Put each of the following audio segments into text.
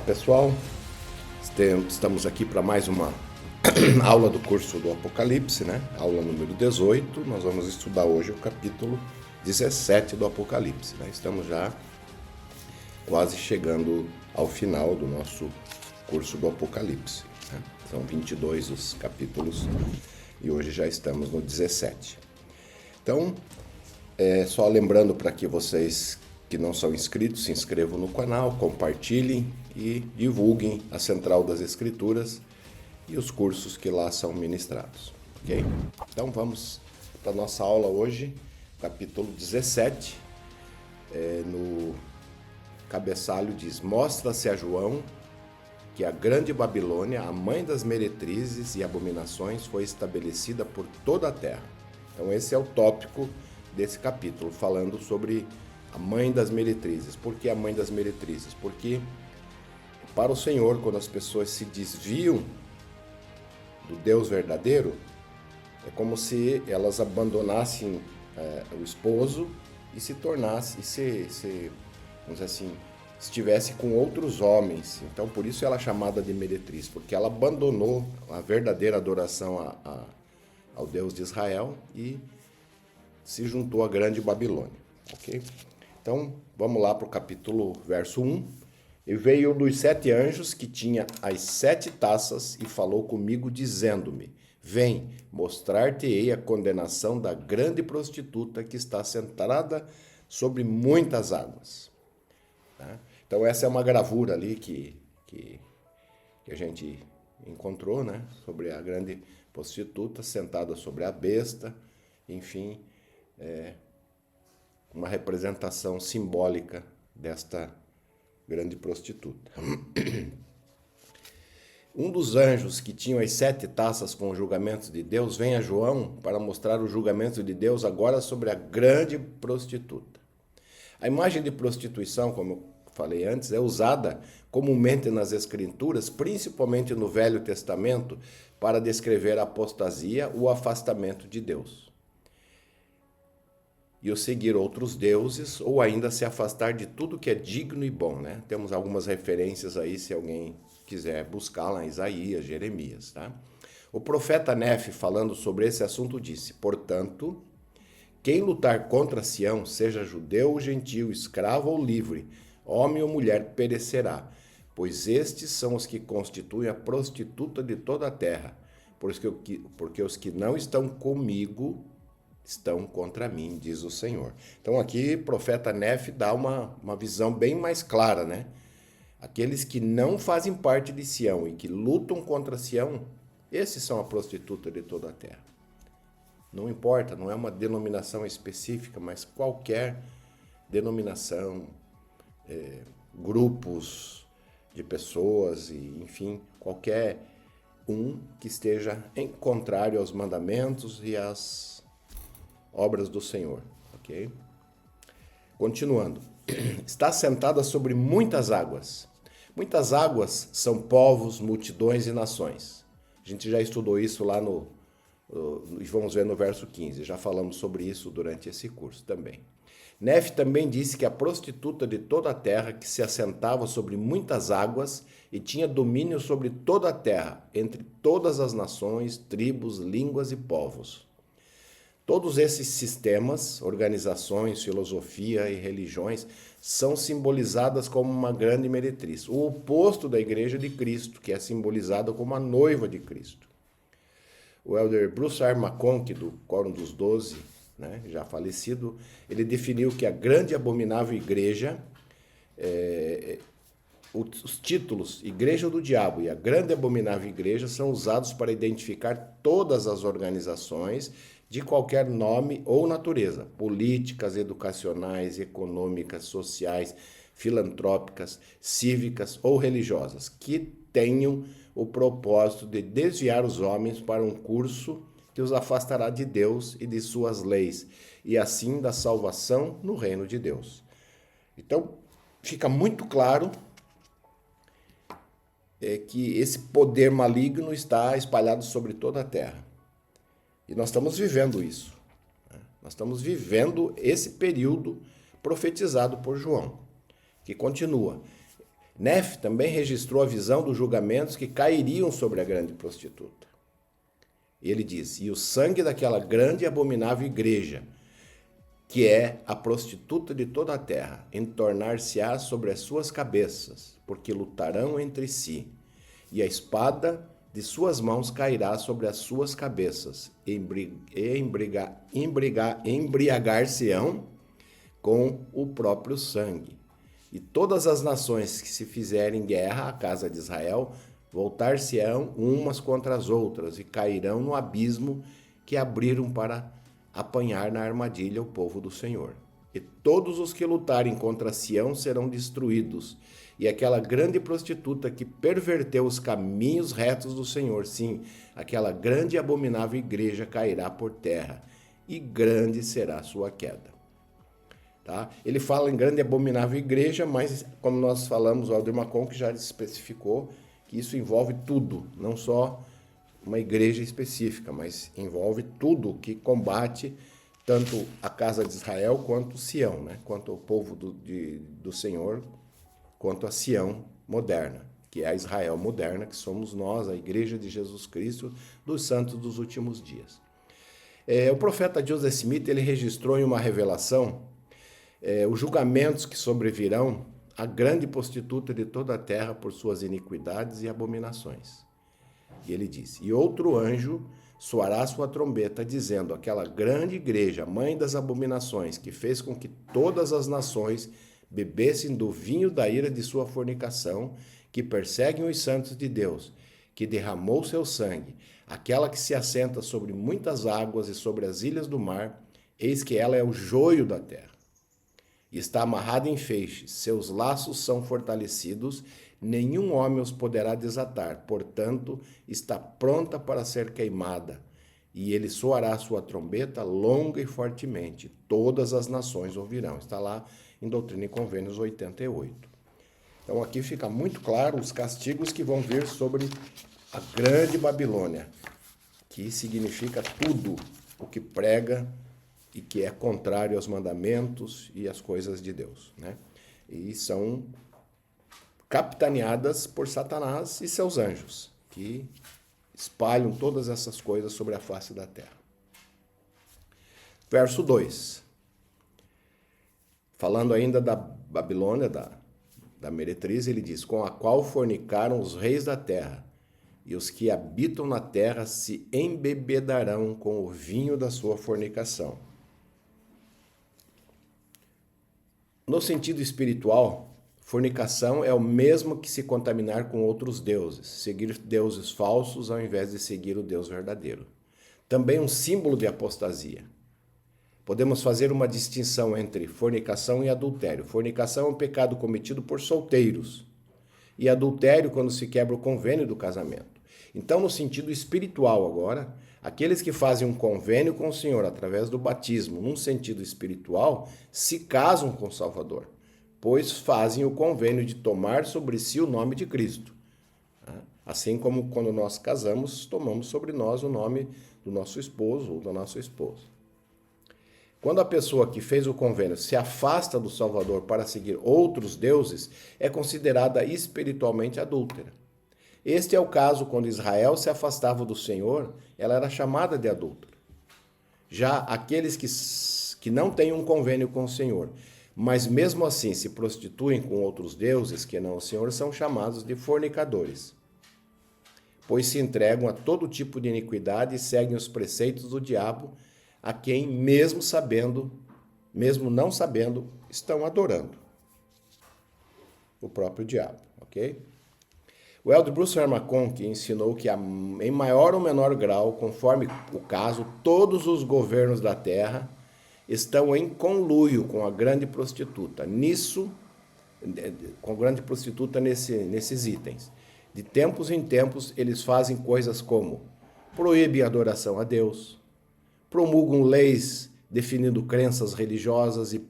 Pessoal, estamos aqui para mais uma aula do curso do Apocalipse, né? Aula número 18. Nós vamos estudar hoje o capítulo 17 do Apocalipse, né? Estamos já quase chegando ao final do nosso curso do Apocalipse, né? São 22 os capítulos e hoje já estamos no 17. Então, só lembrando para que vocês que não são inscritos, se inscrevam no canal, compartilhem e divulguem a Central das Escrituras e os cursos que lá são ministrados, ok? Então vamos para a nossa aula hoje, capítulo 17, no cabeçalho diz: Mostra-se a João que a grande Babilônia, a mãe das meretrizes e abominações, foi estabelecida por toda a terra. Então esse é o tópico desse capítulo, falando sobre a mãe das meretrizes. Por que a mãe das meretrizes? Porque para o Senhor, quando as pessoas se desviam do Deus verdadeiro, é como se elas abandonassem o esposo e se tornasse, vamos dizer assim, estivesse com outros homens. Então, por isso ela é chamada de meretriz, porque ela abandonou a verdadeira adoração ao Deus de Israel e se juntou à grande Babilônia, ok? Então, vamos lá para o capítulo, verso 1. E veio um dos 7 anjos que tinha as 7 taças e falou comigo, dizendo-me: Vem, mostrar-te-ei a condenação da grande prostituta que está sentada sobre muitas águas. Tá? Então, essa é uma gravura ali que a gente encontrou, né? Sobre a grande prostituta sentada sobre a besta, enfim, uma representação simbólica desta grande prostituta. Um dos anjos que tinham as 7 taças com os julgamentos de Deus vem a João para mostrar o julgamento de Deus agora sobre a grande prostituta. A imagem de prostituição, como eu falei antes, é usada comumente nas Escrituras, principalmente no Velho Testamento, para descrever a apostasia, o afastamento de Deus. E o seguir outros deuses, ou ainda se afastar de tudo que é digno e bom, né? Temos algumas referências aí, se alguém quiser buscar lá em Isaías, Jeremias, tá? O profeta Nefe, falando sobre esse assunto, disse: Portanto, quem lutar contra Sião, seja judeu ou gentil, escravo ou livre, homem ou mulher, perecerá, pois estes são os que constituem a prostituta de toda a terra, porque os que não estão comigo estão contra mim, diz o Senhor. Então aqui o profeta Nefe dá uma visão bem mais clara, né? Aqueles que não fazem parte de Sião e que lutam contra Sião, esses são a prostituta de toda a terra. Não importa, não é uma denominação específica, mas qualquer denominação, grupos de pessoas, e enfim, qualquer um que esteja em contrário aos mandamentos e às obras do Senhor, ok? Continuando. Está sentada sobre muitas águas. Muitas águas são povos, multidões e nações. A gente já estudou isso lá e vamos ver no verso 15. Já falamos sobre isso durante esse curso também. Nefe também disse que a prostituta de toda a terra que se assentava sobre muitas águas e tinha domínio sobre toda a terra, entre todas as nações, tribos, línguas e povos. Todos esses sistemas, organizações, filosofia e religiões são simbolizadas como uma grande meretriz, o oposto da Igreja de Cristo, que é simbolizada como a noiva de Cristo. O elder Bruce R. McConkie, do Quórum dos 12, né, já falecido, ele definiu que a grande e abominável igreja, os títulos Igreja do Diabo e a grande e abominável igreja são usados para identificar todas as organizações de qualquer nome ou natureza, políticas, educacionais, econômicas, sociais, filantrópicas, cívicas ou religiosas, que tenham o propósito de desviar os homens para um curso que os afastará de Deus e de suas leis, e assim da salvação no reino de Deus. Então, fica muito claro que esse poder maligno está espalhado sobre toda a terra. E nós estamos vivendo isso. Nós estamos vivendo esse período profetizado por João, que continua. Nefe também registrou a visão dos julgamentos que cairiam sobre a grande prostituta. Ele diz: e o sangue daquela grande e abominável igreja, que é a prostituta de toda a terra, entornar-se-á sobre as suas cabeças, porque lutarão entre si, e a espada de suas mãos cairá sobre as suas cabeças, e embriagar-se-ão com o próprio sangue. E todas as nações que se fizerem guerra à casa de Israel voltar-se-ão umas contra as outras e cairão no abismo que abriram para apanhar na armadilha o povo do Senhor. E todos os que lutarem contra Sião serão destruídos. E aquela grande prostituta que perverteu os caminhos retos do Senhor, sim, aquela grande e abominável igreja cairá por terra, e grande será a sua queda. Tá? Ele fala em grande e abominável igreja, mas como nós falamos, o Aldir Macon que já especificou que isso envolve tudo, não só uma igreja específica, mas envolve tudo que combate tanto a casa de Israel quanto Sião, né? Quanto o povo do Senhor, quanto a Sião moderna, que é a Israel moderna, que somos nós, a igreja de Jesus Cristo, dos santos dos últimos dias. O profeta Joseph Smith ele registrou em uma revelação os julgamentos que sobrevirão à grande prostituta de toda a terra por suas iniquidades e abominações. E ele disse: e outro anjo soará sua trombeta, dizendo: aquela grande igreja, mãe das abominações, que fez com que todas as nações bebessem do vinho da ira de sua fornicação, que perseguem os santos de Deus, que derramou seu sangue, aquela que se assenta sobre muitas águas e sobre as ilhas do mar, eis que ela é o joio da terra. E está amarrada em feixes, seus laços são fortalecidos, nenhum homem os poderá desatar, portanto, está pronta para ser queimada. E ele soará sua trombeta longa e fortemente, todas as nações ouvirão. Está lá em Doutrina e Convênios 88. Então aqui fica muito claro os castigos que vão vir sobre a grande Babilônia, que significa tudo o que prega e que é contrário aos mandamentos e às coisas de Deus, né? E são capitaneadas por Satanás e seus anjos, que espalham todas essas coisas sobre a face da terra. Verso 2. Falando ainda da Babilônia, da meretriz, ele diz: com a qual fornicaram os reis da terra, e os que habitam na terra se embebedarão com o vinho da sua fornicação. No sentido espiritual, fornicação é o mesmo que se contaminar com outros deuses, seguir deuses falsos ao invés de seguir o Deus verdadeiro. Também um símbolo de apostasia. Podemos fazer uma distinção entre fornicação e adultério. Fornicação é um pecado cometido por solteiros, e adultério quando se quebra o convênio do casamento. Então, no sentido espiritual agora, aqueles que fazem um convênio com o Senhor através do batismo, num sentido espiritual, se casam com o Salvador, pois fazem o convênio de tomar sobre si o nome de Cristo. Assim como quando nós casamos, tomamos sobre nós o nome do nosso esposo ou da nossa esposa. Quando a pessoa que fez o convênio se afasta do Salvador para seguir outros deuses, é considerada espiritualmente adúltera. Este é o caso quando Israel se afastava do Senhor, ela era chamada de adúltera. Já aqueles que não têm um convênio com o Senhor, mas mesmo assim se prostituem com outros deuses que não o Senhor, são chamados de fornicadores, pois se entregam a todo tipo de iniquidade e seguem os preceitos do diabo, a quem, mesmo não sabendo, estão adorando o próprio diabo, ok? O Elder Bruce Macon, que ensinou que em maior ou menor grau, conforme o caso, todos os governos da terra estão em conluio com a grande prostituta. Com a grande prostituta nesses itens. De tempos em tempos, eles fazem coisas como proíbem a adoração a Deus, promulgam leis definindo crenças religiosas e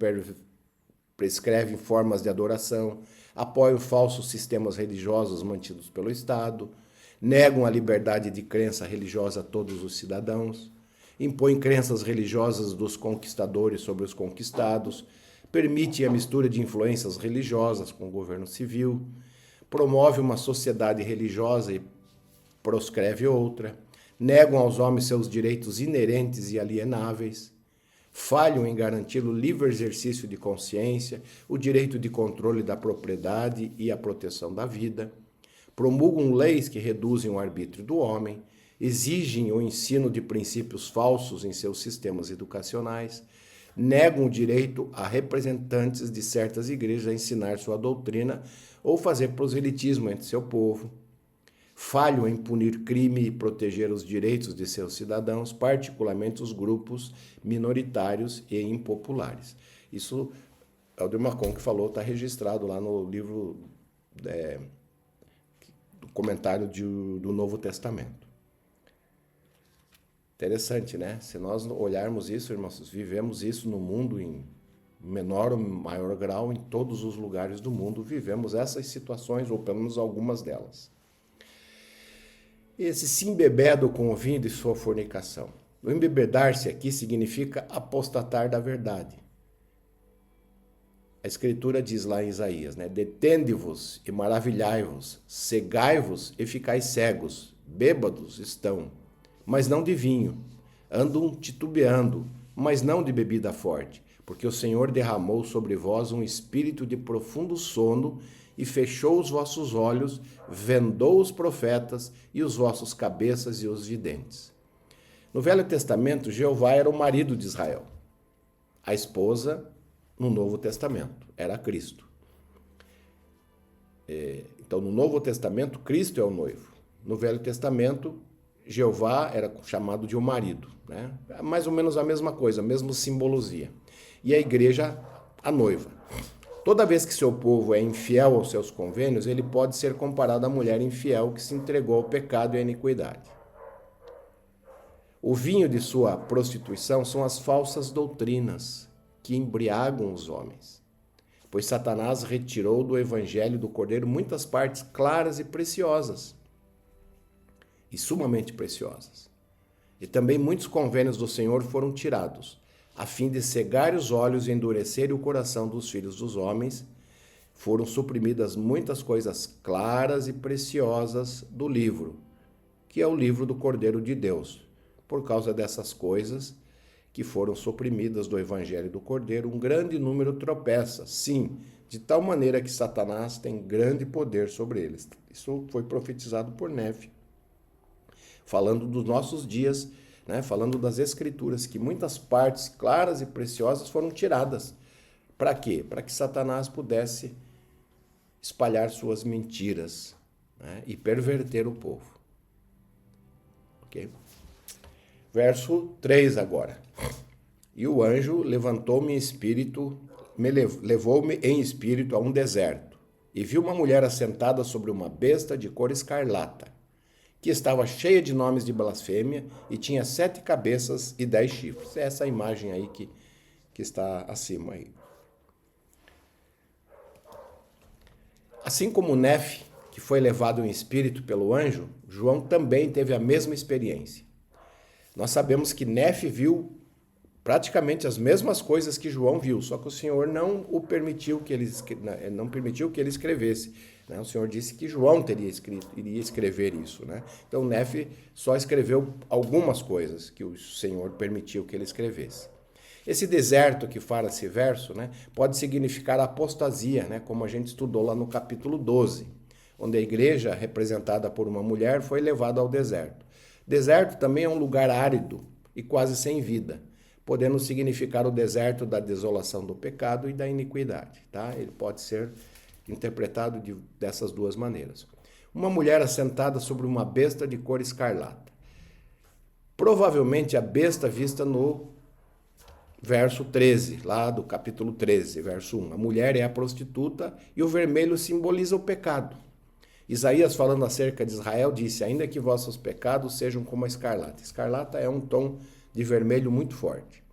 prescrevem formas de adoração, apoiam falsos sistemas religiosos mantidos pelo Estado, negam a liberdade de crença religiosa a todos os cidadãos, impõem crenças religiosas dos conquistadores sobre os conquistados, permitem a mistura de influências religiosas com o governo civil, promove uma sociedade religiosa e proscreve outra, negam aos homens seus direitos inerentes e alienáveis, falham em garantir o livre exercício de consciência, o direito de controle da propriedade e a proteção da vida, promulgam leis que reduzem o arbítrio do homem, exigem o ensino de princípios falsos em seus sistemas educacionais, negam o direito a representantes de certas igrejas a ensinar sua doutrina ou fazer proselitismo entre seu povo, falham em punir crime e proteger os direitos de seus cidadãos, particularmente os grupos minoritários e impopulares. Isso é o de Macon que falou, está registrado lá no livro do comentário do Novo Testamento. Interessante, né? Se nós olharmos isso, irmãos, vivemos isso no mundo em menor ou maior grau, em todos os lugares do mundo, vivemos essas situações, ou pelo menos algumas delas. Esse se embebedo com o vinho de sua fornicação. O embebedar-se aqui significa apostatar da verdade. A Escritura diz lá em Isaías, né? Detende-vos e maravilhai-vos, cegai-vos e ficai cegos, bêbados estão, mas não de vinho, andam titubeando, mas não de bebida forte, porque o Senhor derramou sobre vós um espírito de profundo sono e fechou os vossos olhos, vendou os profetas e os vossos cabeças e os videntes. No Velho Testamento, Jeová era o marido de Israel. A esposa, no Novo Testamento, era Cristo. Então, no Novo Testamento, Cristo é o noivo. No Velho Testamento, Jeová era chamado de o marido, né? Mais ou menos a mesma coisa, a mesma simbologia. E a igreja, a noiva. Toda vez que seu povo é infiel aos seus convênios, ele pode ser comparado à mulher infiel que se entregou ao pecado e à iniquidade. O vinho de sua prostituição são as falsas doutrinas que embriagam os homens, pois Satanás retirou do evangelho do Cordeiro muitas partes claras e preciosas, e sumamente preciosas. E também muitos convênios do Senhor foram tirados, a fim de cegar os olhos e endurecer o coração dos filhos dos homens. Foram suprimidas muitas coisas claras e preciosas do livro, que é o livro do Cordeiro de Deus. Por causa dessas coisas que foram suprimidas do evangelho do Cordeiro, um grande número tropeça, sim, de tal maneira que Satanás tem grande poder sobre eles. Isso foi profetizado por Nefe, falando dos nossos dias, né? Falando das Escrituras, que muitas partes claras e preciosas foram tiradas. Para quê? Para que Satanás pudesse espalhar suas mentiras, né? E perverter o povo. Ok? Verso 3 agora. E o anjo levantou-me em espírito, levou-me em espírito a um deserto, e vi uma mulher assentada sobre uma besta de cor escarlata, que estava cheia de nomes de blasfêmia e tinha 7 cabeças e 10 chifres. É essa imagem aí que está acima aí. Assim como Nefe, que foi levado em espírito pelo anjo, João também teve a mesma experiência. Nós sabemos que Nefe viu praticamente as mesmas coisas que João viu, só que o Senhor não permitiu que ele escrevesse. Né? O Senhor disse que João iria escrever isso. Né? Então Nefe só escreveu algumas coisas que o Senhor permitiu que ele escrevesse. Esse deserto que fala esse verso, né, pode significar apostasia, né, como a gente estudou lá no capítulo 12, onde a igreja, representada por uma mulher, foi levada ao deserto. Deserto também é um lugar árido e quase sem vida, podendo significar o deserto da desolação do pecado e da iniquidade. Tá? Ele pode ser interpretado dessas duas maneiras. Uma mulher assentada sobre uma besta de cor escarlata. Provavelmente a besta vista no verso 13, lá do capítulo 13, verso 1. A mulher é a prostituta e o vermelho simboliza o pecado. Isaías, falando acerca de Israel, disse: ainda que vossos pecados sejam como a escarlata. Escarlata é um tom de vermelho muito forte.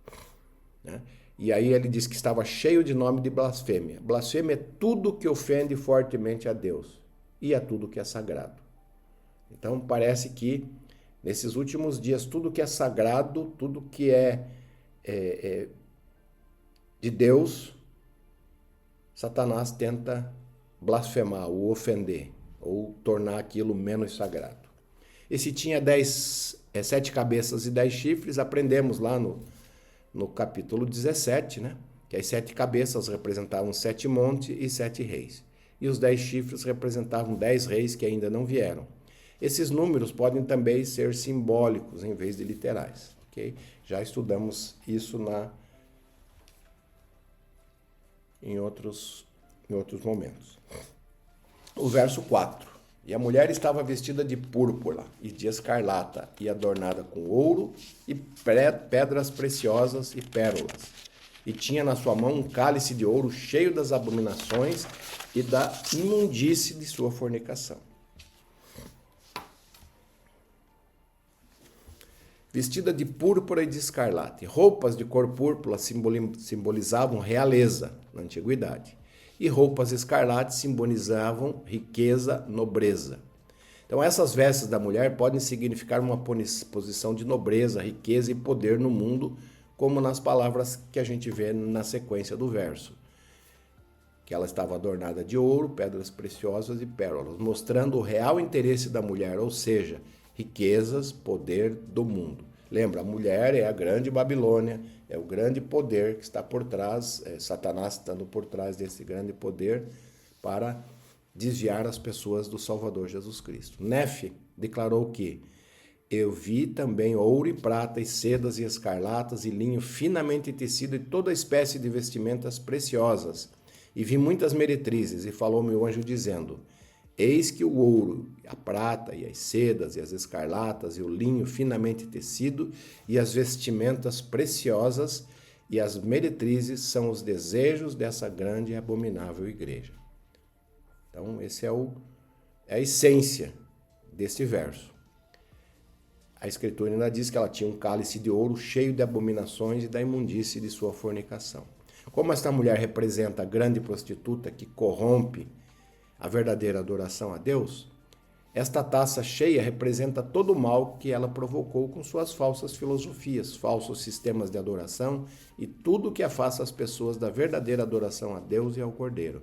Né? E aí ele diz que estava cheio de nome de blasfêmia. Blasfêmia é tudo que ofende fortemente a Deus e a tudo que é sagrado. Então parece que nesses últimos dias tudo que é sagrado, tudo que é de Deus, Satanás tenta blasfemar, ou ofender, ou tornar aquilo menos sagrado. E se tinha 7 cabeças e 10 chifres, aprendemos lá no capítulo 17, né? Que as 7 cabeças representavam 7 montes e 7 reis. E os 10 chifres representavam 10 reis que ainda não vieram. Esses números podem também ser simbólicos em vez de literais. Okay? Já estudamos isso em outros momentos. O verso 4. E a mulher estava vestida de púrpura e de escarlata e adornada com ouro e pedras preciosas e pérolas. E tinha na sua mão um cálice de ouro cheio das abominações e da imundície de sua fornicação. Vestida de púrpura e de escarlate. Roupas de cor púrpura simbolizavam realeza na antiguidade. E roupas escarlates simbolizavam riqueza, nobreza. Então, essas vestes da mulher podem significar uma posição de nobreza, riqueza e poder no mundo, como nas palavras que a gente vê na sequência do verso. Que ela estava adornada de ouro, pedras preciosas e pérolas, mostrando o real interesse da mulher, ou seja, riquezas, poder do mundo. Lembra, a mulher é a grande Babilônia, é o grande poder que está por trás, Satanás estando por trás desse grande poder para desviar as pessoas do Salvador Jesus Cristo. Nefe declarou que eu vi também ouro e prata e sedas e escarlatas e linho finamente tecido e toda espécie de vestimentas preciosas. E vi muitas meretrizes e falou-me o anjo dizendo, eis que o ouro, a prata e as sedas e as escarlatas e o linho finamente tecido e as vestimentas preciosas e as meretrizes são os desejos dessa grande e abominável igreja. Então, esse é a essência deste verso. A Escritura ainda diz que ela tinha um cálice de ouro cheio de abominações e da imundície de sua fornicação. Como esta mulher representa a grande prostituta que corrompe a verdadeira adoração a Deus, esta taça cheia representa todo o mal que ela provocou com suas falsas filosofias, falsos sistemas de adoração e tudo que afasta as pessoas da verdadeira adoração a Deus e ao Cordeiro.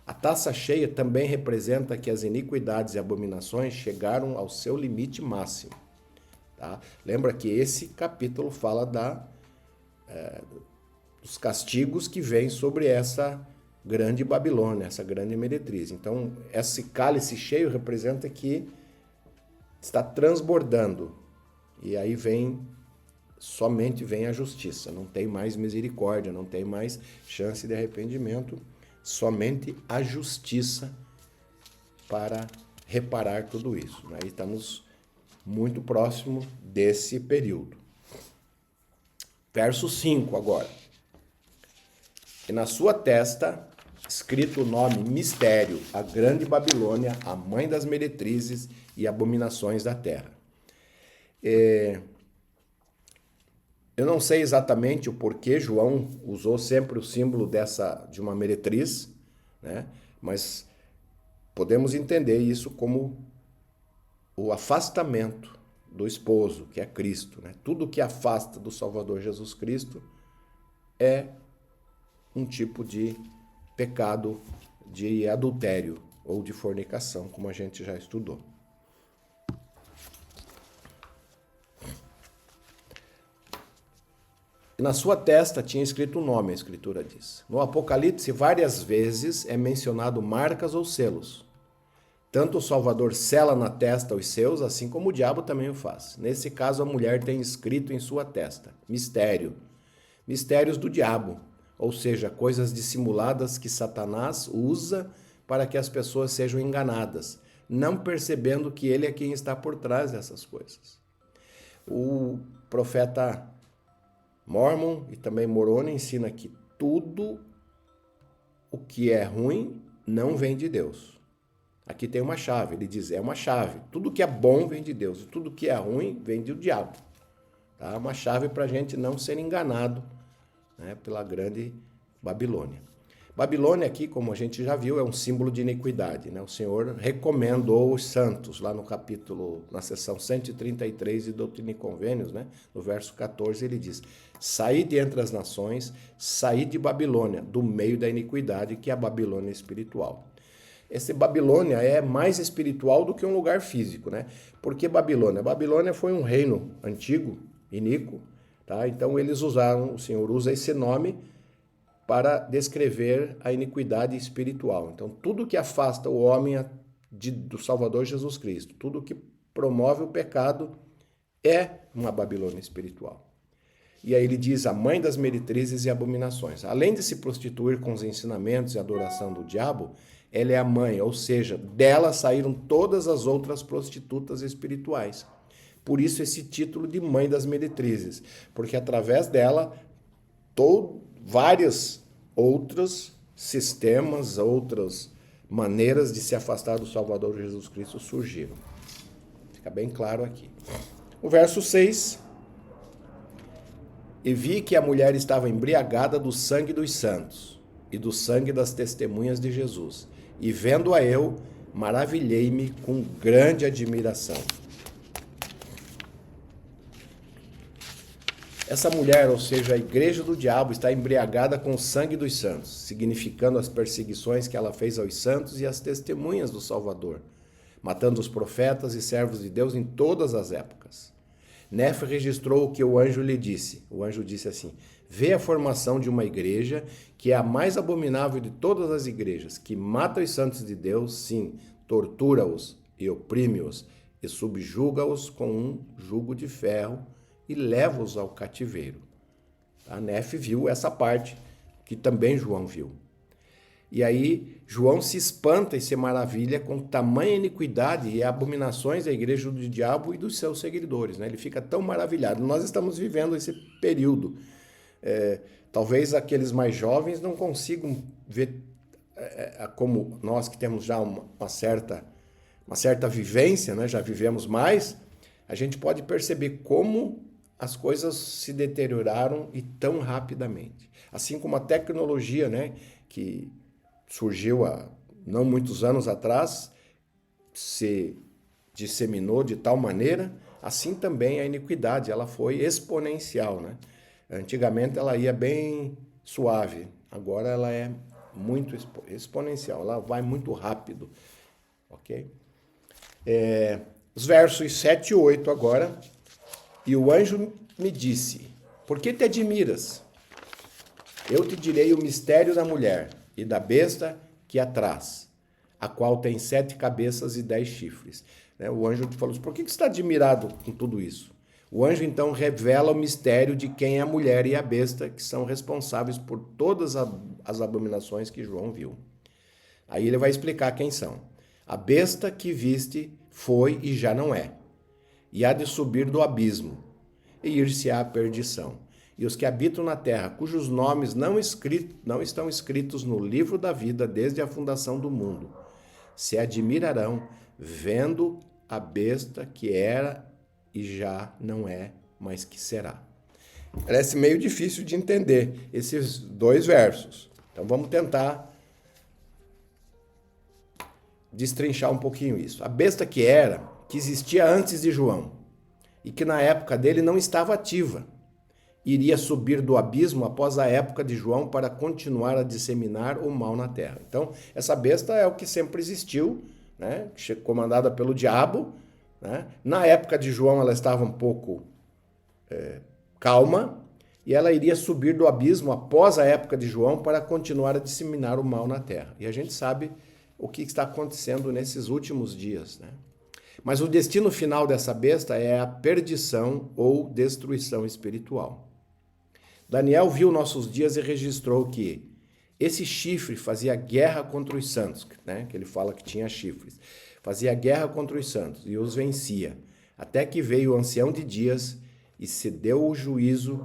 A taça cheia também representa que as iniquidades e abominações chegaram ao seu limite máximo. Tá? Lembra que esse capítulo fala dos castigos que vêm sobre essa grande Babilônia, essa grande meretriz. Então, esse cálice cheio representa que está transbordando. E aí somente vem a justiça. Não tem mais misericórdia, não tem mais chance de arrependimento. Somente a justiça para reparar tudo isso. Aí estamos muito próximo desse período. Verso 5 agora. E na sua testa, escrito o nome Mistério, a grande Babilônia, a mãe das meretrizes e abominações da terra. Eu não sei exatamente o porquê João usou sempre o símbolo de uma meretriz, né? Mas podemos entender isso como o afastamento do esposo, que é Cristo, né? Tudo que afasta do Salvador Jesus Cristo é um tipo de pecado de adultério ou de fornicação, como a gente já estudou. Na sua testa tinha escrito o nome, a Escritura diz. No Apocalipse, várias vezes é mencionado marcas ou selos. Tanto o Salvador sela na testa os seus, assim como o diabo também o faz. Nesse caso, a mulher tem escrito em sua testa, mistério. Mistérios do diabo, ou seja, coisas dissimuladas que Satanás usa para que as pessoas sejam enganadas, não percebendo que ele é quem está por trás dessas coisas. O profeta Mormon e também Moroni ensina que tudo o que é ruim não vem de Deus. Aqui tem uma chave, ele diz, é uma chave. Tudo que é bom vem de Deus e tudo que é ruim vem do diabo. Tá? Uma chave para a gente não ser enganado, né, pela grande Babilônia. Babilônia aqui, como a gente já viu, é um símbolo de iniquidade, né? O Senhor recomendou os santos, lá no capítulo, na seção 133 de Doutrina e Convênios, né? No verso 14 ele diz, saí de entre as nações, saí de Babilônia, do meio da iniquidade, que é a Babilônia espiritual. esse Babilônia é mais espiritual do que um lugar físico, né? Por que Babilônia? Babilônia foi um reino antigo, iníquo, tá? Então eles usaram, o Senhor usa esse nome para descrever a iniquidade espiritual. Então tudo que afasta o homem do Salvador Jesus Cristo, tudo que promove o pecado é uma Babilônia espiritual. E aí ele diz a mãe das meretrizes e abominações. Além de se prostituir com os ensinamentos e adoração do diabo, ela é a mãe, ou seja, dela saíram todas as outras prostitutas espirituais. Por isso esse título de mãe das meretrizes, porque através dela vários outros sistemas, outras maneiras de se afastar do Salvador Jesus Cristo surgiram. Fica bem claro aqui. O verso 6... E vi que a mulher estava embriagada do sangue dos santos e do sangue das testemunhas de Jesus. E vendo-a eu, maravilhei-me com grande admiração. Essa mulher, ou seja, a igreja do diabo, está embriagada com o sangue dos santos, significando as perseguições que ela fez aos santos e às testemunhas do Salvador, matando os profetas e servos de Deus em todas as épocas. Nefe registrou o que o anjo lhe disse. O anjo disse assim: vê a formação de uma igreja que é a mais abominável de todas as igrejas, que mata os santos de Deus, sim, tortura-os e oprime-os e subjuga-os com um jugo de ferro e leva-os ao cativeiro. A Nefe viu essa parte que também João viu. E aí João se espanta e se maravilha com tamanha iniquidade e abominações da igreja do diabo e dos seus seguidores, né? Ele fica tão maravilhado. Nós estamos vivendo esse período. Talvez aqueles mais jovens não consigam ver como nós que temos já uma certa vivência, né? Já vivemos mais, a gente pode perceber como as coisas se deterioraram e tão rapidamente. Assim como a tecnologia, né, que surgiu há não muitos anos atrás, se disseminou de tal maneira, assim também a iniquidade, ela foi exponencial, né? Antigamente ela ia bem suave, agora ela é muito exponencial, ela vai muito rápido, ok? Os versos 7 e 8 agora. E o anjo me disse: por que te admiras? Eu te direi o mistério da mulher e da besta que a traz, a qual tem 7 cabeças e 10 chifres. O anjo falou assim: por que você está admirado com tudo isso? O anjo então revela o mistério de quem é a mulher e a besta, que são responsáveis por todas as abominações que João viu. Aí ele vai explicar quem são. A besta que viste foi e já não é, e há de subir do abismo, e ir-se-á à perdição. E os que habitam na terra, cujos nomes não estão escritos no livro da vida desde a fundação do mundo, se admirarão, vendo a besta que era e já não é, mas que será. Parece meio difícil de entender esses 2 versos. Então vamos tentar destrinchar um pouquinho isso. A besta que era, que existia antes de João, e que na época dele não estava ativa, iria subir do abismo após a época de João para continuar a disseminar o mal na terra. Então, essa besta é o que sempre existiu, né? Comandada pelo diabo, né? Na época de João ela estava um pouco calma, e ela iria subir do abismo após a época de João para continuar a disseminar o mal na terra. E a gente sabe o que está acontecendo nesses últimos dias, né? Mas o destino final dessa besta é a perdição ou destruição espiritual. Daniel viu nossos dias e registrou que esse chifre fazia guerra contra os santos, né? Que ele fala que tinha chifres. Fazia guerra contra os santos e os vencia, até que veio o ancião de dias e se deu o juízo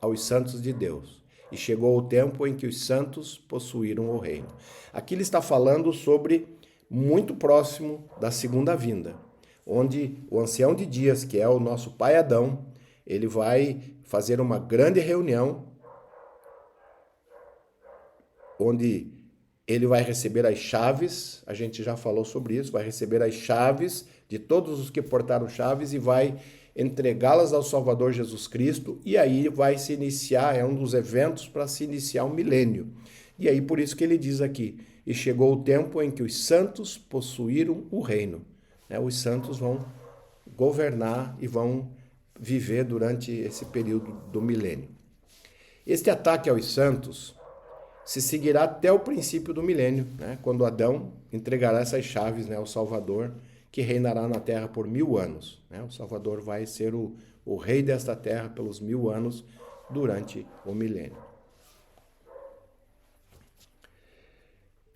aos santos de Deus. E chegou o tempo em que os santos possuíram o reino. Aqui ele está falando sobre muito próximo da segunda vinda, onde o ancião de dias, que é o nosso pai Adão, ele vai fazer uma grande reunião, onde ele vai receber as chaves, a gente já falou sobre isso, vai receber as chaves de todos os que portaram chaves e vai entregá-las ao Salvador Jesus Cristo, e aí vai se iniciar, é um dos eventos para se iniciar o milênio. E aí por isso que ele diz aqui, e chegou o tempo em que os santos possuíram o reino. Os santos vão governar e vão viver durante esse período do milênio. Este ataque aos santos se seguirá até o princípio do milênio, quando Adão entregará essas chaves ao Salvador, que reinará na terra por 1000 anos. O Salvador vai ser o rei desta terra pelos 1000 anos durante o milênio.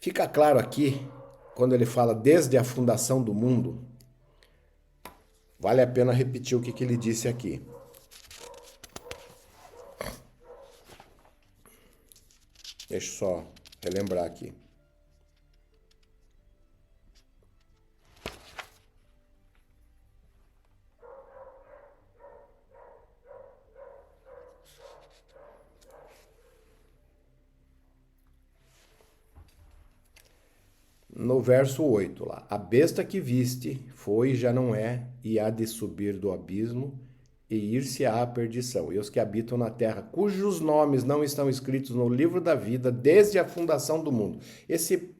Fica claro aqui, quando ele fala desde a fundação do mundo, vale a pena repetir o que ele disse aqui. Deixa eu só relembrar aqui. No verso 8 lá, a besta que viste foi e já não é, e há de subir do abismo e ir-se-á à perdição. E os que habitam na terra, cujos nomes não estão escritos no livro da vida desde a fundação do mundo. Esse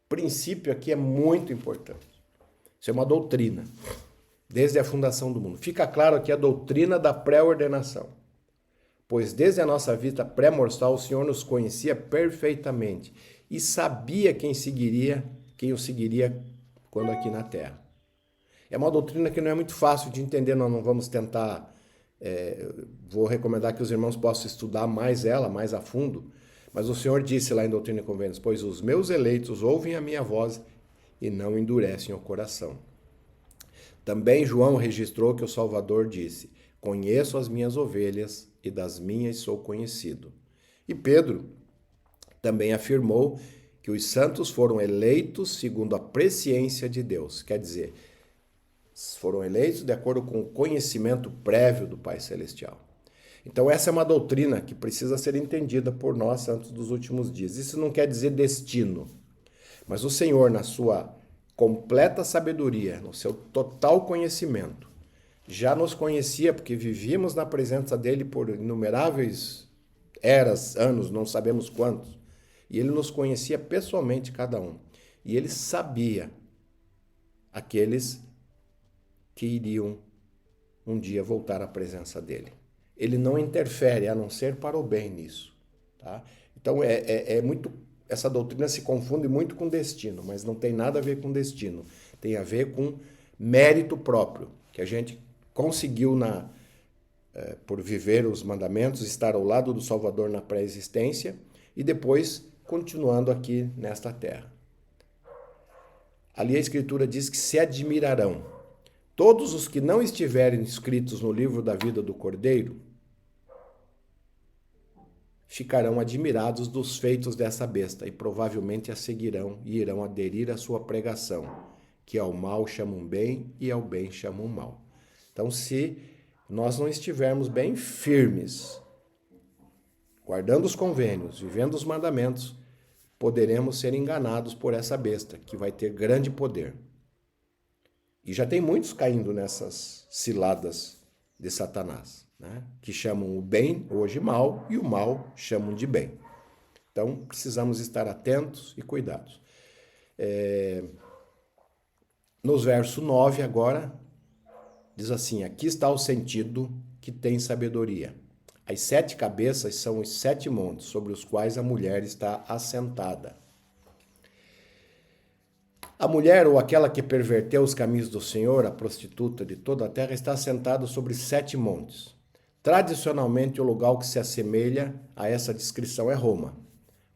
princípio aqui é muito importante. Isso é uma doutrina, desde a fundação do mundo. Fica claro aqui a doutrina da pré-ordenação. Pois desde a nossa vida pré-mortal, o Senhor nos conhecia perfeitamente e sabia quem o seguiria quando aqui na terra. É uma doutrina que não é muito fácil de entender, nós não vamos tentar, vou recomendar que os irmãos possam estudar mais ela, mais a fundo, mas o Senhor disse lá em Doutrina e Convênios, pois os meus eleitos ouvem a minha voz e não endurecem o coração. Também João registrou que o Salvador disse, conheço as minhas ovelhas e das minhas sou conhecido. E Pedro também afirmou que os santos foram eleitos segundo a presciência de Deus, quer dizer, foram eleitos de acordo com o conhecimento prévio do Pai Celestial. Então essa é uma doutrina que precisa ser entendida por nós, santos dos últimos dias. Isso não quer dizer destino, mas o Senhor, na sua completa sabedoria, no seu total conhecimento, já nos conhecia, porque vivíamos na presença dele por inumeráveis eras, anos, não sabemos quantos, e ele nos conhecia pessoalmente cada um. E ele sabia aqueles que iriam um dia voltar à presença dele. Ele não interfere, a não ser para o bem nisso. Tá? Então, essa doutrina se confunde muito com destino, mas não tem nada a ver com destino. Tem a ver com mérito próprio, que a gente conseguiu, por viver os mandamentos, estar ao lado do Salvador na pré-existência e depois continuando aqui nesta terra. Ali a Escritura diz que se admirarão todos os que não estiverem inscritos no livro da vida do Cordeiro, ficarão admirados dos feitos dessa besta e provavelmente a seguirão e irão aderir à sua pregação, que ao mal chamam bem e ao bem chamam mal. Então, se nós não estivermos bem firmes, guardando os convênios, vivendo os mandamentos, poderemos ser enganados por essa besta, que vai ter grande poder. E já tem muitos caindo nessas ciladas de Satanás, que chamam o bem hoje mal e o mal chamam de bem. Então, precisamos estar atentos e cuidados. Nos verso 9 agora, diz assim, aqui está o sentido que tem sabedoria. As 7 cabeças são os 7 montes sobre os quais a mulher está assentada. A mulher, ou aquela que perverteu os caminhos do Senhor, a prostituta de toda a terra, está assentada sobre 7 montes. Tradicionalmente, o lugar que se assemelha a essa descrição é Roma.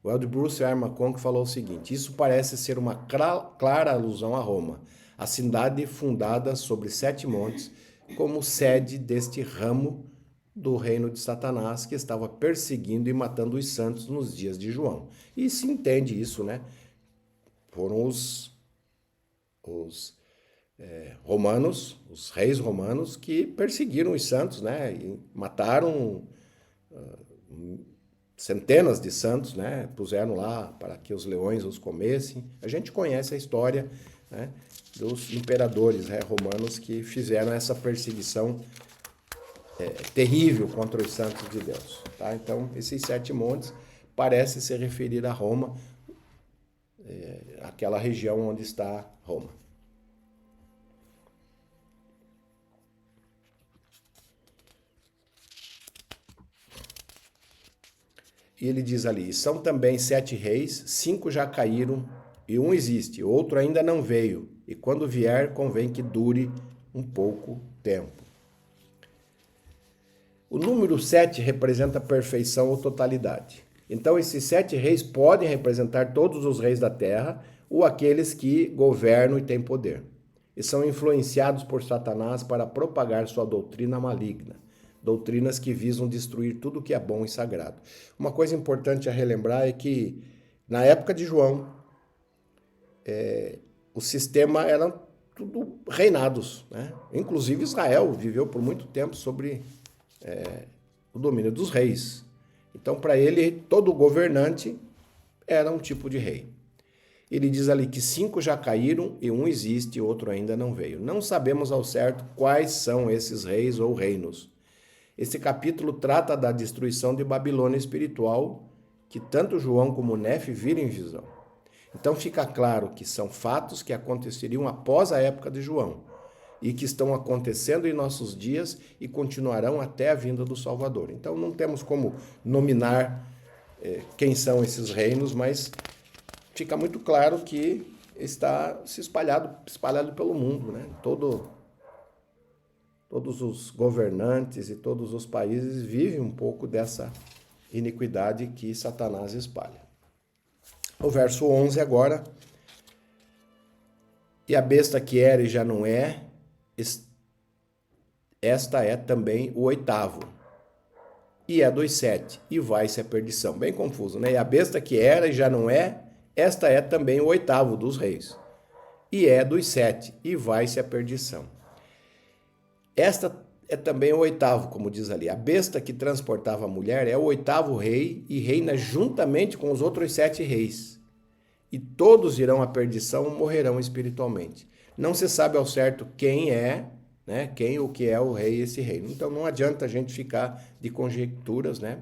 O Elder Bruce R. McConkie falou o seguinte, isso parece ser uma clara alusão a Roma, a cidade fundada sobre 7 montes, como sede deste ramo do reino de Satanás, que estava perseguindo e matando os santos nos dias de João. E se entende isso, Foram os romanos, os reis romanos, que perseguiram os santos, e mataram centenas de santos, puseram lá para que os leões os comessem. A gente conhece a história, dos imperadores romanos que fizeram essa perseguição terrível contra os santos de Deus. Tá? Então, esses 7 montes parece se referir a Roma, aquela região onde está Roma. E ele diz ali, são também 7 reis, 5 já caíram e um existe, outro ainda não veio, e quando vier convém que dure um pouco tempo. O número 7 representa perfeição ou totalidade. Então esses 7 reis podem representar todos os reis da terra ou aqueles que governam e têm poder. E são influenciados por Satanás para propagar sua doutrina maligna. Doutrinas que visam destruir tudo que é bom e sagrado. Uma coisa importante a relembrar é que, na época de João, o sistema era tudo reinados, né? Inclusive Israel viveu por muito tempo sobre o domínio dos reis. Então, para ele, todo governante era um tipo de rei. Ele diz ali que 5 já caíram e um existe e outro ainda não veio. Não sabemos ao certo quais são esses reis ou reinos. Esse capítulo trata da destruição de Babilônia espiritual, que tanto João como Nefe viram em visão. Então fica claro que são fatos que aconteceriam após a época de João e que estão acontecendo em nossos dias e continuarão até a vinda do Salvador. Então não temos como nominar quem são esses reinos, mas fica muito claro que está se espalhado pelo mundo, né? Todos os governantes e todos os países vivem um pouco dessa iniquidade que Satanás espalha. O verso 11 agora. E a besta que era e já não é, esta é também o 8º. E é dos 7, e vai-se à perdição. Bem confuso, né? E a besta que era e já não é, esta é também o 8º dos reis. E é dos 7, e vai-se à perdição. Esta é também o 8º, como diz ali. A besta que transportava a mulher é o 8º rei e reina juntamente com os outros 7 reis. E todos irão à perdição, morrerão espiritualmente. Não se sabe ao certo quem é, né? Quem ou que é o rei esse reino. Então não adianta a gente ficar de conjecturas, né?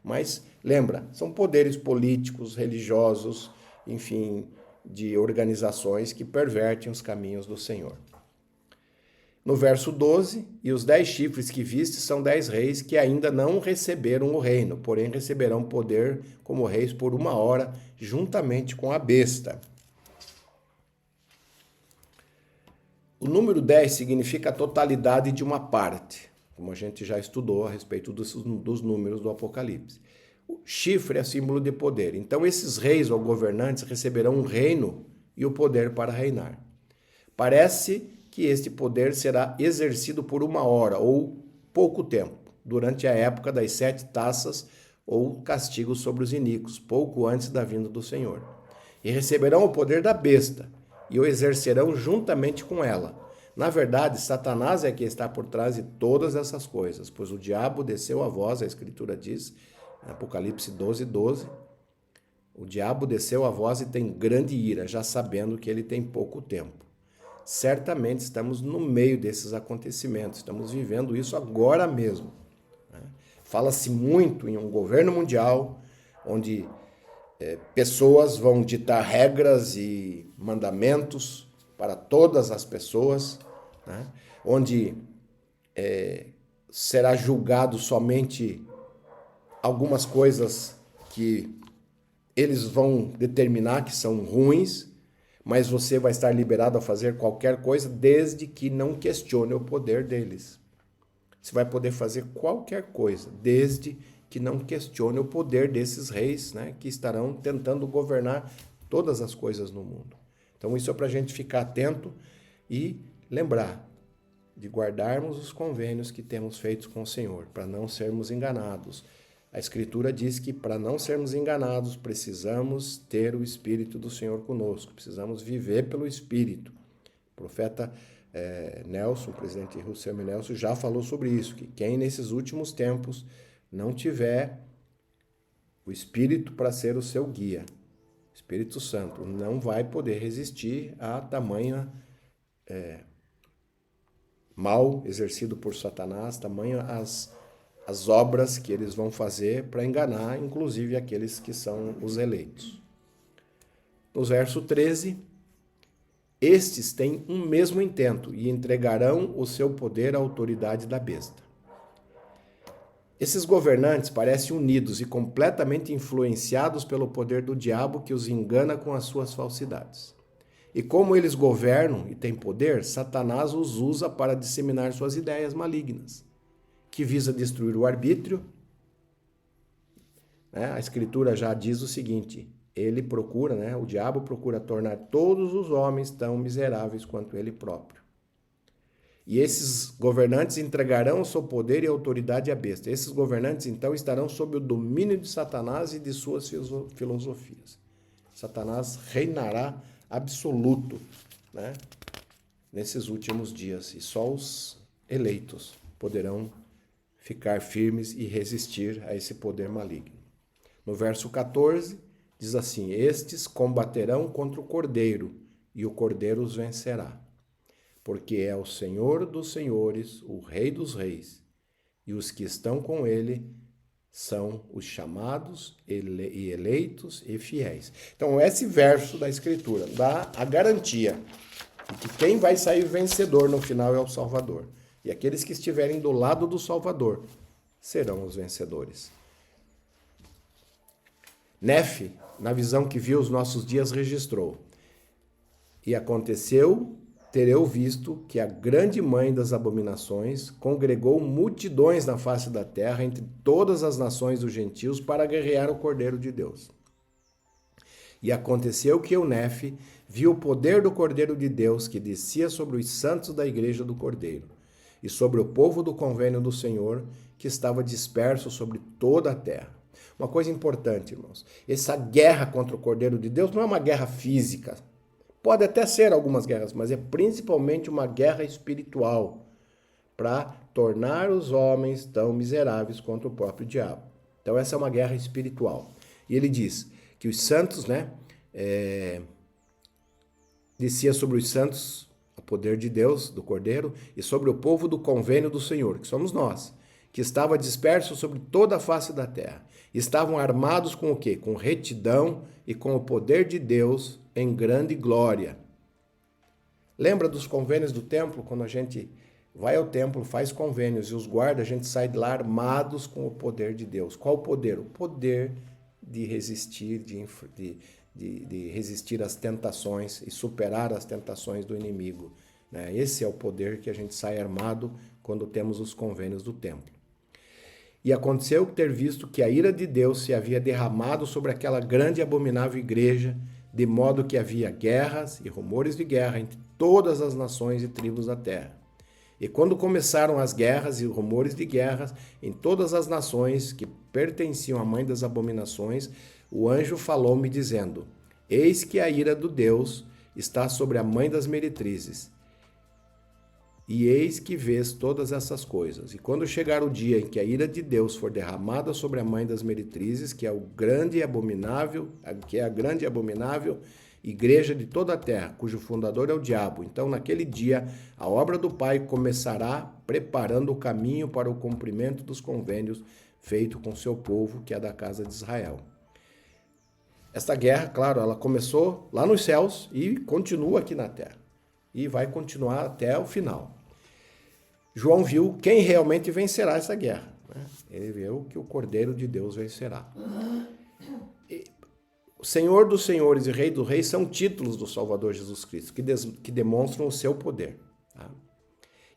Mas lembra, são poderes políticos, religiosos, enfim, de organizações que pervertem os caminhos do Senhor. No verso 12, e os 10 chifres que viste são 10 reis que ainda não receberam o reino, porém receberão poder como reis por 1 hora, juntamente com a besta. O número 10 significa a totalidade de uma parte, como a gente já estudou a respeito dos números do Apocalipse. O chifre é símbolo de poder. Então esses reis ou governantes receberão um reino e o poder para reinar. Parece que este poder será exercido por 1 hora ou pouco tempo, durante a época das 7 taças ou castigo sobre os iníquos, pouco antes da vinda do Senhor. E receberão o poder da besta e o exercerão juntamente com ela. Na verdade, Satanás é que está por trás de todas essas coisas, pois o diabo desceu a voz, a Escritura diz, em Apocalipse 12, 12, o diabo desceu a voz e tem grande ira, já sabendo que ele tem pouco tempo. Certamente estamos no meio desses acontecimentos, estamos vivendo isso agora mesmo. Fala-se muito em um governo mundial, onde pessoas vão ditar regras e mandamentos para todas as pessoas, né? Onde será julgado somente algumas coisas que eles vão determinar que são ruins, mas você vai estar liberado a fazer qualquer coisa desde que não questione o poder deles. Você vai poder fazer qualquer coisa desde que não questione o poder desses reis, né, que estarão tentando governar todas as coisas no mundo. Então isso é para a gente ficar atento e lembrar de guardarmos os convênios que temos feitos com o Senhor, para não sermos enganados. A Escritura diz que para não sermos enganados, precisamos ter o Espírito do Senhor conosco, precisamos viver pelo Espírito. O profeta Nelson, o presidente Russell M. Nelson, já falou sobre isso, que quem nesses últimos tempos não tiver o Espírito para ser o seu guia, Espírito Santo, não vai poder resistir a tamanha mal exercido por Satanás, tamanha as obras que eles vão fazer para enganar, inclusive, aqueles que são os eleitos. No verso 13, estes têm um mesmo intento e entregarão o seu poder à autoridade da besta. Esses governantes parecem unidos e completamente influenciados pelo poder do diabo que os engana com as suas falsidades. E como eles governam e têm poder, Satanás os usa para disseminar suas ideias malignas, que visa destruir o arbítrio. A Escritura já diz o seguinte: ele procura, o diabo procura tornar todos os homens tão miseráveis quanto ele próprio. E esses governantes entregarão o seu poder e autoridade à besta. Esses governantes, então, estarão sob o domínio de Satanás e de suas filosofias. Satanás reinará absoluto, nesses últimos dias. E só os eleitos poderão ficar firmes e resistir a esse poder maligno. No verso 14, diz assim: estes combaterão contra o Cordeiro, e o Cordeiro os vencerá. Porque é o Senhor dos senhores, o Rei dos reis, e os que estão com ele são os chamados e eleitos e fiéis. Então, esse verso da Escritura dá a garantia de que quem vai sair vencedor no final é o Salvador. E aqueles que estiverem do lado do Salvador serão os vencedores. Nefe, na visão que viu os nossos dias, registrou: e aconteceu ter eu visto que a grande mãe das abominações congregou multidões na face da terra entre todas as nações dos gentios para guerrear o Cordeiro de Deus. E aconteceu que eu, Nefe, vi o poder do Cordeiro de Deus que descia sobre os santos da igreja do Cordeiro e sobre o povo do convênio do Senhor que estava disperso sobre toda a terra. Uma coisa importante, irmãos: essa guerra contra o Cordeiro de Deus não é uma guerra física. Pode até ser algumas guerras, mas é principalmente uma guerra espiritual para tornar os homens tão miseráveis contra o próprio diabo. Então essa é uma guerra espiritual. E ele diz que os santos, descia sobre os santos o poder de Deus, do Cordeiro, e sobre o povo do convênio do Senhor, que somos nós, que estava disperso sobre toda a face da terra. Estavam armados com o quê? Com retidão e com o poder de Deus em grande glória. Lembra dos convênios do templo? Quando a gente vai ao templo, faz convênios e os guarda, a gente sai de lá armados com o poder de Deus. Qual o poder? O poder de resistir, de resistir às tentações e superar as tentações do inimigo. Esse é o poder que a gente sai armado quando temos os convênios do templo. E aconteceu ter visto que a ira de Deus se havia derramado sobre aquela grande e abominável igreja, de modo que havia guerras e rumores de guerra entre todas as nações e tribos da terra. E quando começaram as guerras e rumores de guerras em todas as nações que pertenciam à mãe das abominações, o anjo falou-me dizendo: eis que a ira do Deus está sobre a mãe das meretrizes. E eis que vês todas essas coisas. E quando chegar o dia em que a ira de Deus for derramada sobre a mãe das meretrizes, que é a grande e abominável igreja de toda a terra, cujo fundador é o diabo, então naquele dia a obra do Pai começará preparando o caminho para o cumprimento dos convênios feito com seu povo, que é da casa de Israel. Esta guerra, claro, ela começou lá nos céus e continua aqui na terra. E vai continuar até o final. João viu quem realmente vencerá essa guerra. Ele viu que o Cordeiro de Deus vencerá. O Senhor dos senhores e Rei dos reis são títulos do Salvador Jesus Cristo, que demonstram o seu poder.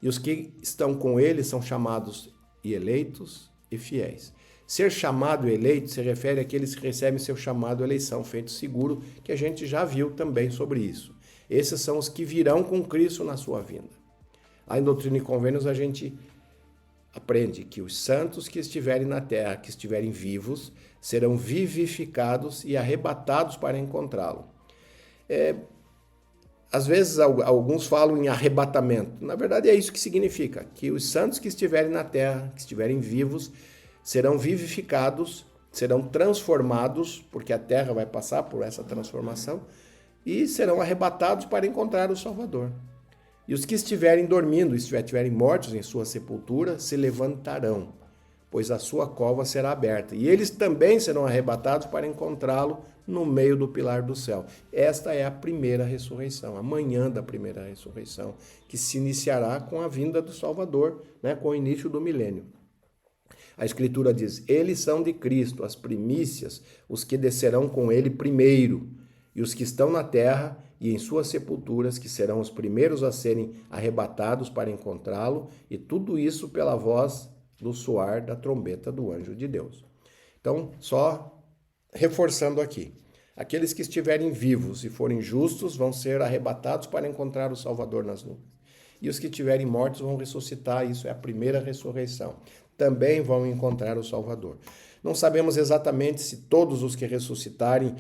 E os que estão com ele são chamados e eleitos e fiéis. Ser chamado e eleito se refere àqueles que recebem seu chamado e eleição feito seguro, que a gente já viu também sobre isso. Esses são os que virão com Cristo na sua vinda. Lá em Doutrina e Convênios a gente aprende que os santos que estiverem na terra, que estiverem vivos, serão vivificados e arrebatados para encontrá-lo. Às vezes alguns falam em arrebatamento. Na verdade é isso que significa, que os santos que estiverem na terra, que estiverem vivos, serão vivificados, serão transformados, porque a terra vai passar por essa transformação, e serão arrebatados para encontrar o Salvador. E os que estiverem dormindo, estiverem mortos em sua sepultura, se levantarão pois a sua cova será aberta. E eles também serão arrebatados para encontrá-lo no meio do pilar do céu. Esta é a primeira ressurreição, a manhã da primeira ressurreição, que se iniciará com a vinda do Salvador, né, com o início do milênio. A Escritura diz, eles são de Cristo, as primícias, os que descerão com ele primeiro, e os que estão na terra e em suas sepulturas, que serão os primeiros a serem arrebatados para encontrá-lo, e tudo isso pela voz do soar da trombeta do anjo de Deus. Então, só reforçando aqui, aqueles que estiverem vivos e forem justos vão ser arrebatados para encontrar o Salvador nas nuvens. E os que estiverem mortos vão ressuscitar, isso é a primeira ressurreição. Também vão encontrar o Salvador. Não sabemos exatamente se todos os que ressuscitarem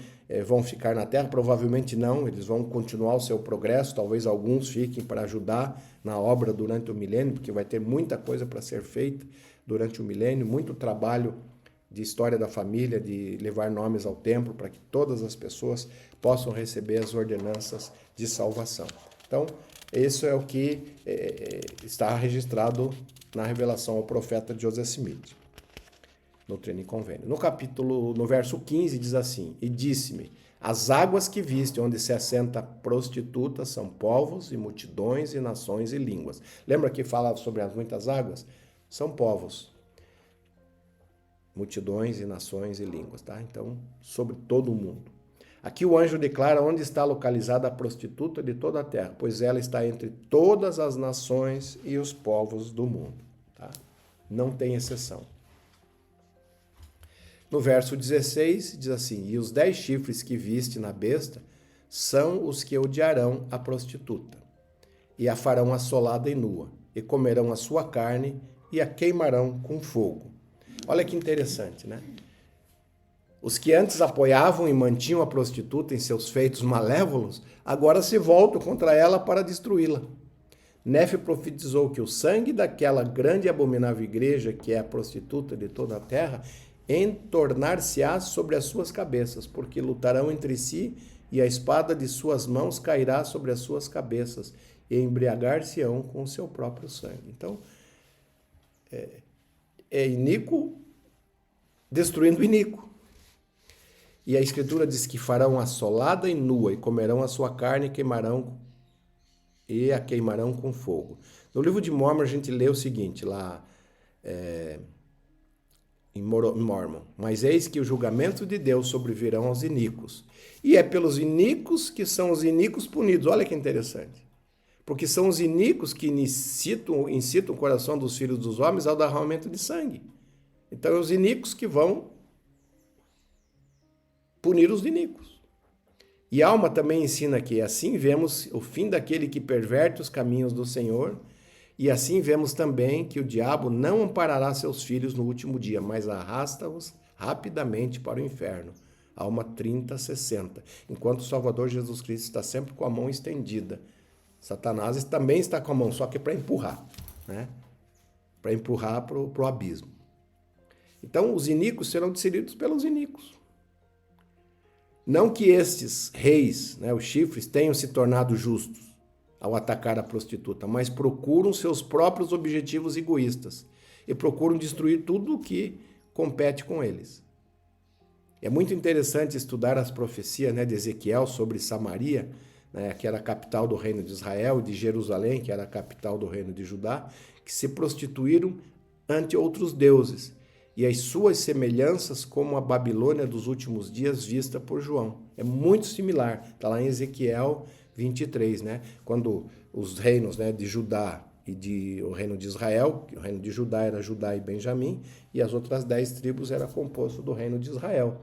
vão ficar na terra, provavelmente não, eles vão continuar o seu progresso, talvez alguns fiquem para ajudar na obra durante o milênio, porque vai ter muita coisa para ser feita durante o milênio, muito trabalho de história da família, de levar nomes ao templo, para que todas as pessoas possam receber as ordenanças de salvação. Então, isso é o que está registrado na revelação ao profeta Joseph Smith, Doutrina e Convênio. No verso 15 diz assim, e disse-me, as águas que viste onde se assenta prostituta são povos e multidões e nações e línguas. Lembra que fala sobre as muitas águas? São povos, multidões e nações e línguas, tá? Então, sobre todo o mundo. Aqui o anjo declara onde está localizada a prostituta de toda a terra, pois ela está entre todas as nações e os povos do mundo, tá? Não tem exceção. No verso 16 diz assim, e os 10 chifres que viste na besta são os que odiarão a prostituta, e a farão assolada e nua, e comerão a sua carne e a queimarão com fogo. Olha que interessante, né? Os que antes apoiavam e mantinham a prostituta em seus feitos malévolos, agora se voltam contra ela para destruí-la. Nefe profetizou que o sangue daquela grande e abominável igreja, que é a prostituta de toda a terra, entornar-se-á sobre as suas cabeças, porque lutarão entre si, e a espada de suas mãos cairá sobre as suas cabeças, e embriagar-se-ão com o seu próprio sangue. Então, é iníquo destruindo iníquo. E a Escritura diz que farão assolada e nua, e comerão a sua carne e a queimarão com fogo. No livro de Mormon a gente lê o seguinte, lá em Mormon, mas eis que o julgamento de Deus sobrevirão aos iníquos. E é pelos iníquos que são os iníquos punidos. Olha que interessante. Porque são os iníquos que incitam o coração dos filhos dos homens ao derramamento de sangue. Então, é os iníquos que vão punir os iníquos. E Alma também ensina que assim vemos o fim daquele que perverte os caminhos do Senhor, e assim vemos também que o diabo não amparará seus filhos no último dia, mas arrasta-os rapidamente para o inferno. Alma 30:60. Enquanto o Salvador Jesus Cristo está sempre com a mão estendida, Satanás também está com a mão, só que para empurrar, né? Para empurrar para o abismo. Então, os iníquos serão decididos pelos iníquos. Não que estes reis, né, os chifres, tenham se tornado justos ao atacar a prostituta, mas procuram seus próprios objetivos egoístas e procuram destruir tudo o que compete com eles. É muito interessante estudar as profecias, né, de Ezequiel sobre Samaria, né, que era a capital do reino de Israel, e de Jerusalém, que era a capital do reino de Judá, que se prostituíram ante outros deuses, e as suas semelhanças como a Babilônia dos últimos dias vista por João. É muito similar, está lá em Ezequiel 23, né? Quando os reinos, né, de Judá e o reino de Israel, o reino de Judá era Judá e Benjamim, e as outras 10 tribos era composto do reino de Israel.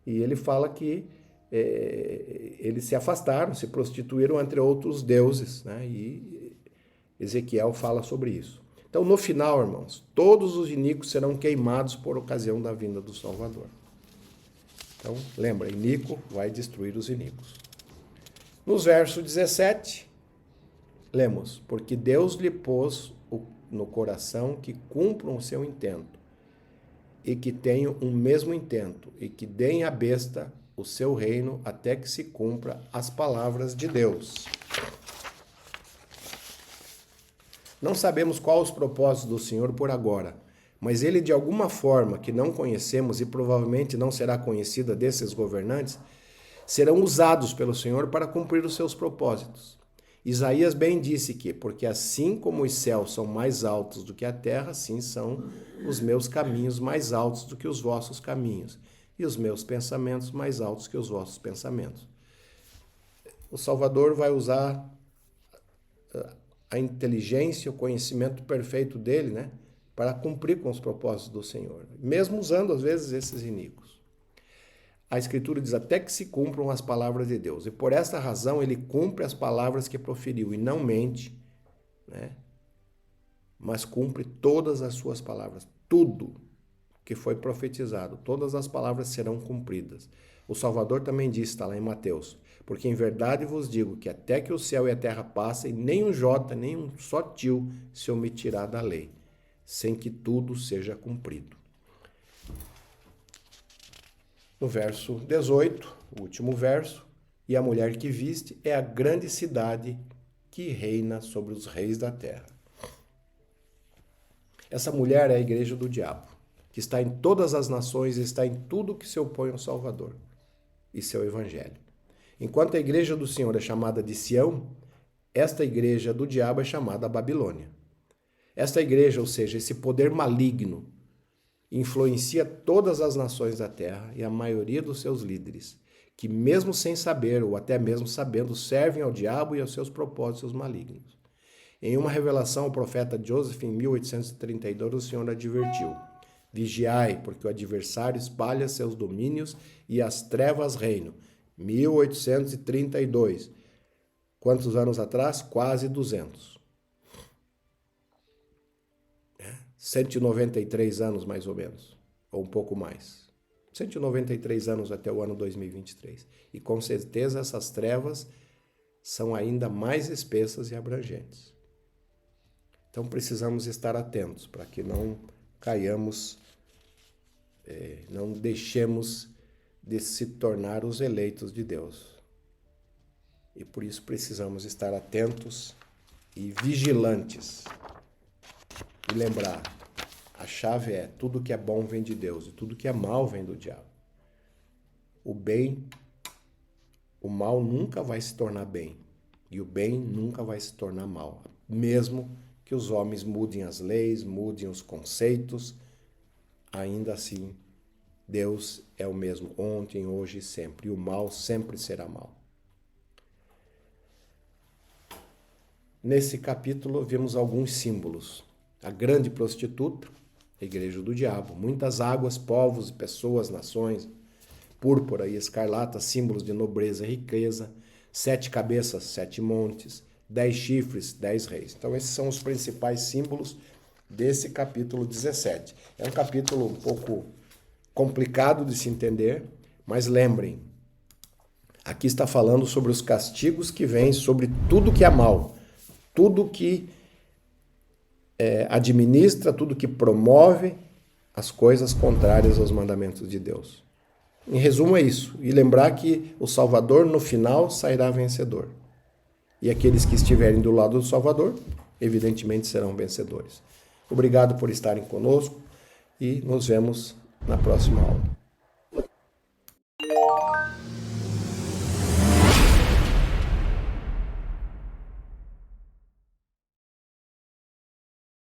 E ele fala que eles se afastaram, se prostituíram entre outros deuses, né? E Ezequiel fala sobre isso. Então, no final, irmãos, todos os iníquos serão queimados por ocasião da vinda do Salvador. Então, lembra, iníquo vai destruir os iníquos. Nos versos 17, lemos, porque Deus lhe pôs no coração que cumpram o seu intento, e que tenham um mesmo intento, e que deem à besta o seu reino até que se cumpra as palavras de Deus. Não sabemos quais os propósitos do Senhor por agora, mas ele de alguma forma que não conhecemos e provavelmente não será conhecida desses governantes, serão usados pelo Senhor para cumprir os seus propósitos. Isaías bem disse que, porque assim como os céus são mais altos do que a terra, assim são os meus caminhos mais altos do que os vossos caminhos, e os meus pensamentos mais altos que os vossos pensamentos. O Salvador vai usar a inteligência, o conhecimento perfeito dele, né, para cumprir com os propósitos do Senhor, mesmo usando às vezes esses iníquos. A Escritura diz até que se cumpram as palavras de Deus. E por esta razão ele cumpre as palavras que proferiu e não mente, né? Mas cumpre todas as suas palavras. Tudo que foi profetizado, todas as palavras serão cumpridas. O Salvador também disse, está lá em Mateus, porque em verdade vos digo que até que o céu e a terra passem, nem um jota, nem um só tio se omitirá da lei, sem que tudo seja cumprido. No verso 18, o último verso, e a mulher que viste é a grande cidade que reina sobre os reis da terra. Essa mulher é a igreja do diabo, que está em todas as nações e está em tudo que se opõe ao Salvador e seu evangelho. Enquanto a igreja do Senhor é chamada de Sião, esta igreja do diabo é chamada Babilônia. Esta igreja, ou seja, esse poder maligno, influencia todas as nações da terra e a maioria dos seus líderes, que mesmo sem saber ou até mesmo sabendo, servem ao diabo e aos seus propósitos malignos. Em uma revelação, o profeta Joseph, em 1832, o Senhor advertiu: vigiai, porque o adversário espalha seus domínios e as trevas reinam. 1832. Quantos anos atrás? Quase 200. 193 anos, mais ou menos, ou um pouco mais. 193 anos até o ano 2023. E com certeza essas trevas são ainda mais espessas e abrangentes. Então precisamos estar atentos para que não caiamos, não deixemos de se tornar os eleitos de Deus. E por isso precisamos estar atentos e vigilantes. E lembrar, a chave é: tudo que é bom vem de Deus e tudo que é mal vem do diabo. O mal nunca vai se tornar bem e o bem nunca vai se tornar mal. Mesmo que os homens mudem as leis, mudem os conceitos, ainda assim Deus é o mesmo ontem, hoje e sempre. E o mal sempre será mal. Nesse capítulo vimos alguns símbolos. A grande prostituta, a igreja do diabo. Muitas águas, povos, pessoas, nações. Púrpura e escarlata, símbolos de nobreza e riqueza. 7 cabeças, 7 montes. 10 chifres, 10 reis. Então esses são os principais símbolos desse capítulo 17. É um capítulo um pouco complicado de se entender, mas lembrem, aqui está falando sobre os castigos que vêm sobre tudo que é mal, tudo que administra, tudo que promove as coisas contrárias aos mandamentos de Deus. Em resumo é isso. E lembrar que o Salvador no final sairá vencedor. E aqueles que estiverem do lado do Salvador, evidentemente serão vencedores. Obrigado por estarem conosco e nos vemos na próxima aula.